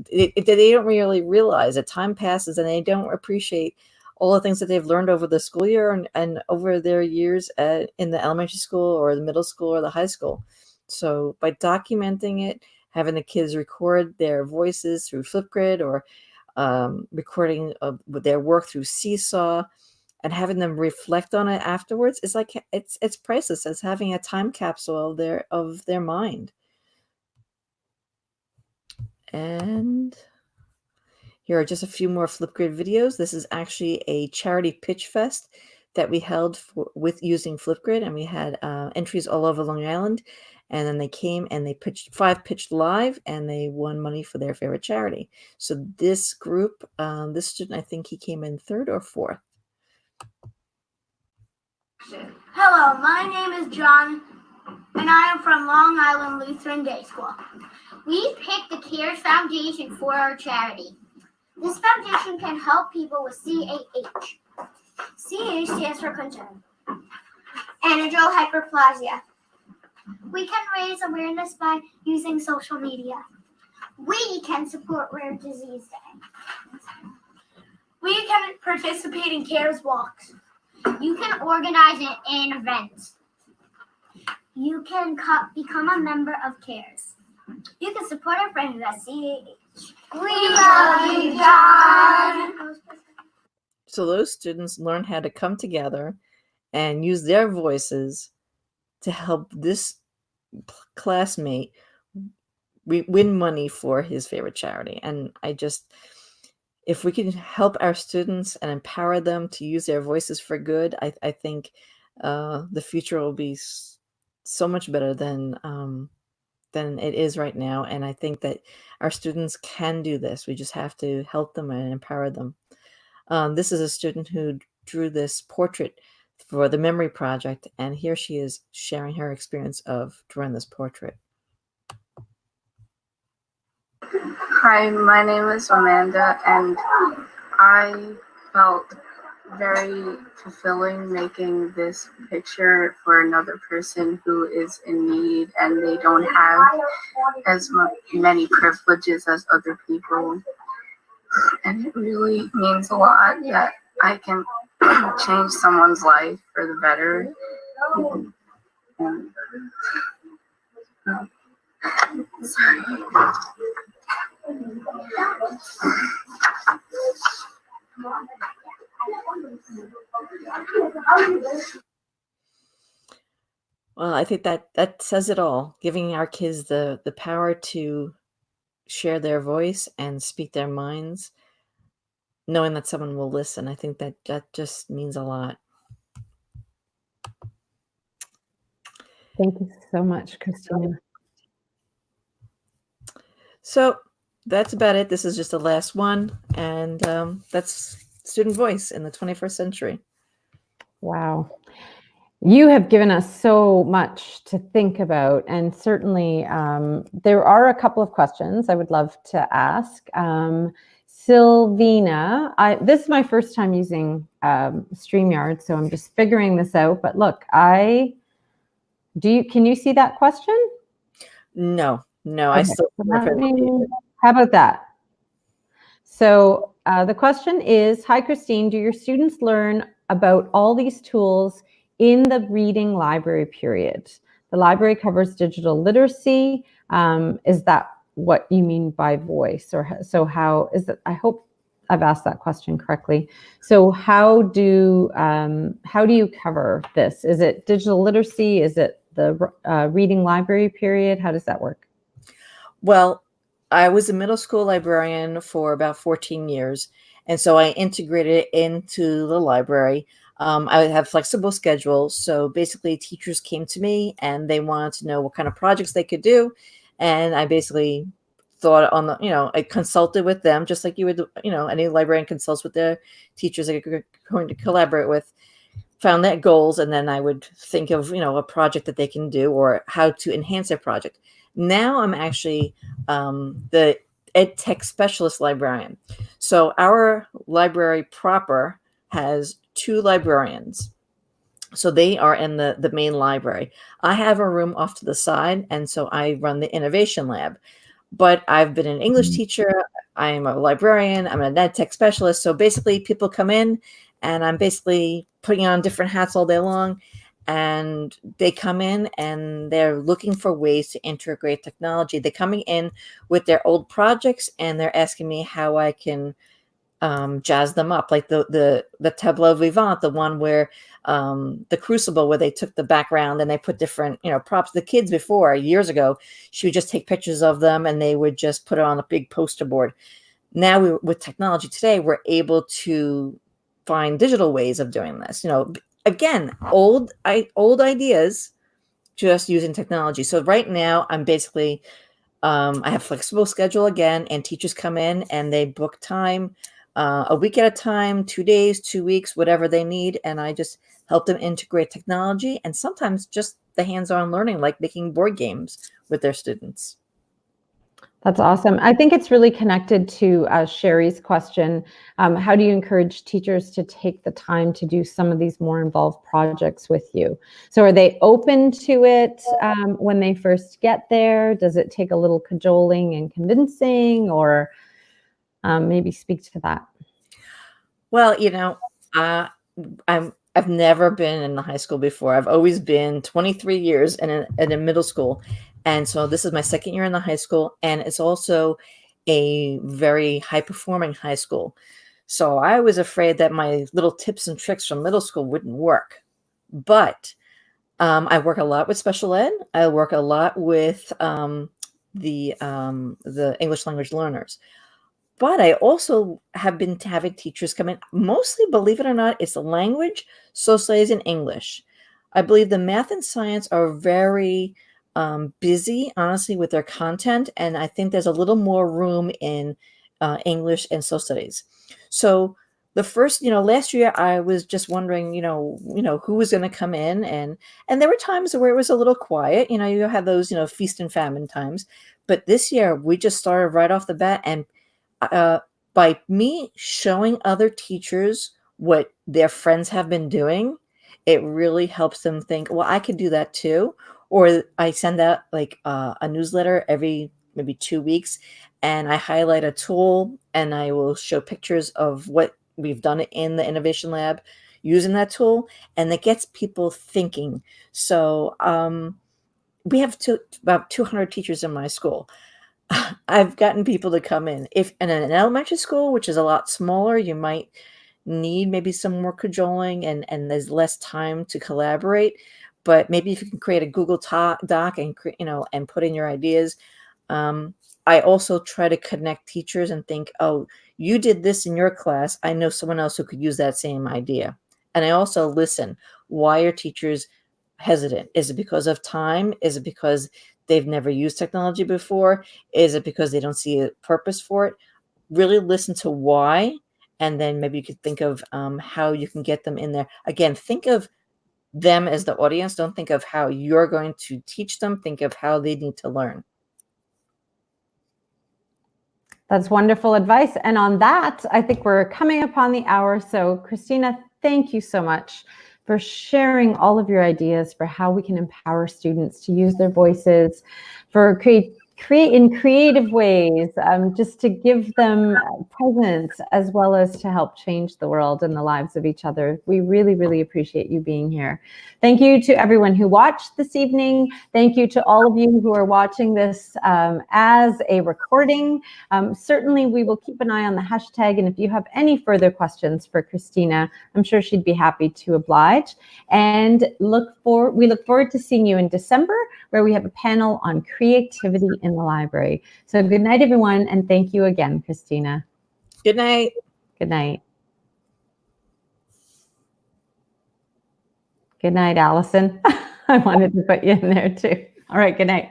don't really realize that time passes and they don't appreciate all the things that they've learned over the school year and over their years in the elementary school or the middle school or the high school. So by documenting it, having the kids record their voices through Flipgrid or recording their work through Seesaw, and having them reflect on it afterwards is like it's priceless. It's having a time capsule of their mind. And here are just a few more Flipgrid videos. This is actually a charity pitch fest that we held with using Flipgrid, and we had entries all over Long Island. And then they came and they pitched live, and they won money for their favorite charity. So this group, this student, I think he came in 3rd or 4th. Hello, my name is John, and I am from Long Island Lutheran Day School. We picked the CARES Foundation for our charity. This foundation can help people with CAH. CAH stands for concern. Anadrol hyperplasia. We can raise awareness by using social media. We can support Rare Disease Day. We can participate in CARES walks. You can organize an event. You can become a member of CARES. You can support our friends at CAH. We love you, John. So those students learn how to come together and use their voices to help this classmate win money for his favorite charity. And if we can help our students and empower them to use their voices for good, I think the future will be so much better than it is right now. And I think that our students can do this. We just have to help them and empower them. This is a student who drew this portrait for the memory project, and here she is sharing her experience of drawing this portrait. Hi, my name is Amanda, and I felt very fulfilling making this picture for another person who is in need and they don't have as many privileges as other people. And it really means a lot that I can change someone's life for the better. And, sorry. Well, I think that says it all. Giving our kids the power to share their voice and speak their minds, knowing that someone will listen. I think that just means a lot. Thank you so much, Kristina. So that's about it. This is just the last one, and that's student voice in the 21st century. Wow. You have given us so much to think about, and certainly there are a couple of questions I would love to ask. Sylvina, this is my first time using StreamYard, so I'm just figuring this out. But look, can you see that question? No, okay. I still. How about that? So the question is, hi, Christine, do your students learn about all these tools in the reading library period? The library covers digital literacy. Is that what you mean by voice? Or so how is it? I hope I've asked that question correctly. So how do you cover this? Is it digital literacy? Is it the reading library period? How does that work? Well, I was a middle school librarian for about 14 years. And so I integrated it into the library. I would have flexible schedules. So basically teachers came to me and they wanted to know what kind of projects they could do. And I basically thought on I consulted with them just like you would, any librarian consults with their teachers that you're going to collaborate with, found their goals. And then I would think of, a project that they can do or how to enhance their project. Now I'm actually the ed tech specialist librarian. So our library proper has 2 librarians. So they are in the main library. I have a room off to the side, and so I run the innovation lab. But I've been an English teacher. I am a librarian. I'm an ed tech specialist. So basically people come in and I'm basically putting on different hats all day long. And they come in and they're looking for ways to integrate technology. They're coming in with their old projects and they're asking me how I can jazz them up, like the Tableau vivant, the one where the Crucible, where they took the background and they put different props. The kids before, years ago, she would just take pictures of them and they would just put it on a big poster board. Now with technology today, we're able to find digital ways of doing this. Again, old ideas, just using technology. So right now I'm basically I have flexible schedule again, and teachers come in and they book time a week at a time, 2 days, 2 weeks, whatever they need. And I just help them integrate technology and sometimes just the hands-on learning, like making board games with their students. That's awesome. I think it's really connected to Sherry's question. How do you encourage teachers to take the time to do some of these more involved projects with you? So are they open to it when they first get there? Does it take a little cajoling and convincing, or maybe speak to that? Well, I've never been in the high school before. I've always been 23 years in a middle school. And so this is my second year in the high school, and it's also a very high-performing high school. So I was afraid that my little tips and tricks from middle school wouldn't work. But I work a lot with special ed. I work a lot with the English language learners. But I also have been having teachers come in, mostly, believe it or not, it's language, social studies, and English. I believe the math and science are very busy, honestly, with their content. And I think there's a little more room in English and social studies. So the first, last year I was just wondering, who was going to come in. And there were times where it was a little quiet. You have those, feast and famine times. But this year we just started right off the bat. And by me showing other teachers what their friends have been doing, it really helps them think, well, I could do that too. Or I send out like a newsletter every maybe 2 weeks, and I highlight a tool and I will show pictures of what we've done in the innovation lab. using that tool, and it gets people thinking. So we have about 200 teachers in my school. I've gotten people to come in. If in an elementary school, which is a lot smaller, you might need maybe some more cajoling and there's less time to collaborate. But maybe if you can create a Google Doc and and put in your ideas. I also try to connect teachers and think, oh, you did this in your class. I know someone else who could use that same idea. And I also listen. Why are teachers hesitant? Is it because of time? Is it because they've never used technology before? Is it because they don't see a purpose for it? Really listen to why, and then maybe you could think of how you can get them in there. Again, think of them as the audience. Don't think of how you're going to teach them. Think of how they need to learn. That's wonderful advice. And on that, I think we're coming upon the hour. So Kristina, thank you so much for sharing all of your ideas for how we can empower students to use their voices, for create in creative ways, just to give them presence as well as to help change the world and the lives of each other. We really, really appreciate you being here. Thank you to everyone who watched this evening. Thank you to all of you who are watching this as a recording. Certainly, we will keep an eye on the hashtag, and if you have any further questions for Kristina, I'm sure she'd be happy to oblige. And we look forward to seeing you in December, where we have a panel on creativity in the library. So good night, everyone, and thank you again, Kristina. Good night. Good night. Good night, Allison. I wanted to put you in there too. All right, good night.